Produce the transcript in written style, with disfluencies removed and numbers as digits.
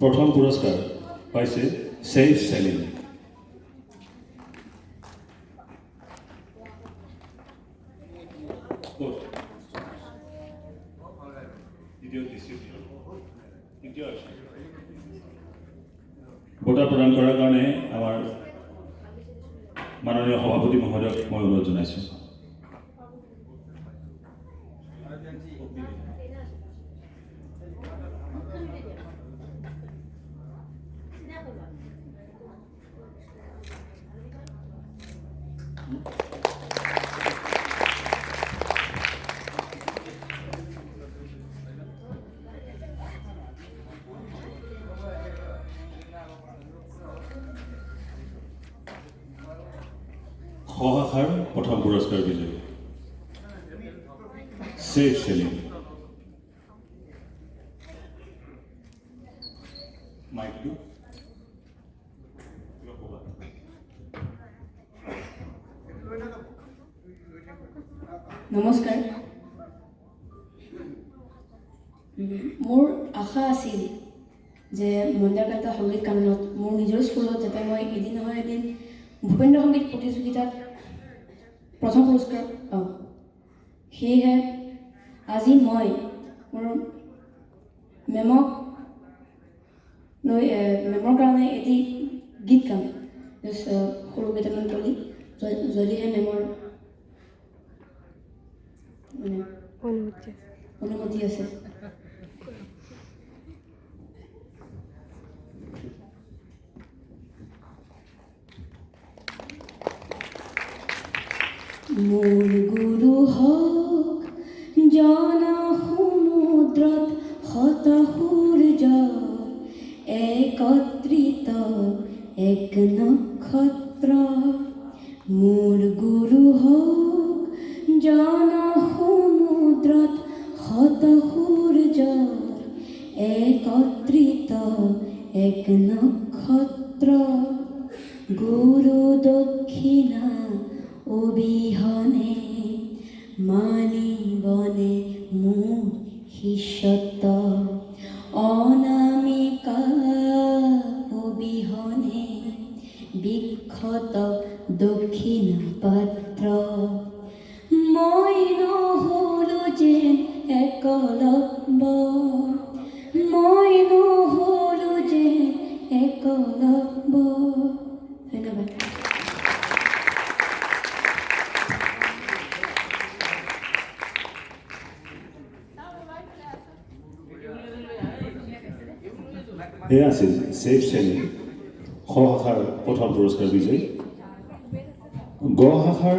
প্ৰথম পুৰস্কাৰ পাইছে ছেইফ চেলিম। বঁটা প্ৰদান কৰাৰ কাৰণে আমাৰ মাননীয় সভাপতি মহোদয়ক মই অনুৰোধ জনাইছোঁ। সহাশাৰ প্ৰথম পুৰস্কাৰ বিজয়ী ছেইফ চেলিম। মাইকটো নমস্কাৰ। মোৰ আশা আছিল যে মন্দিৰকান্ত সংগীত কাননত মোৰ নিজৰ স্কুলত যাতে মই এদিন নহয় এদিন ভূপেন্দ্ৰ সংগীত প্ৰতিযোগিতাত প্ৰথম পুৰস্কাৰ পাওঁ। সেয়েহে আজি মই মোৰ মেমৰ কাৰণে এটি গীত গাম। সৰু কেইটামান কলি যদিহে মেমৰ অনুমতি আছে। মোৰ গুৰু হওক জনা সমুদ্ৰত শত সূৰ্য একত্ৰিত এক নক্ষত্ৰ। মোৰ গুৰু হওক জনা সমুদ্ৰত শত সূৰ্য একত্ৰিত এক নক্ষত্ৰ। গুৰু দক্ষিণা অবিহনে মানিবনে মোৰ শিষ্যত্ব। অনামিকা অবিহনে বিক্ষত দক্ষিণা পাত্ৰ। মই নহলো যেন একলব্য, মই নহলো যেন একলব্য। ধন্যবাদ। এয়া আছিল ছেইফ চেলিম খ শাখাৰ প্ৰথম পুৰস্কাৰ বিজয়ী। গ শাখাৰ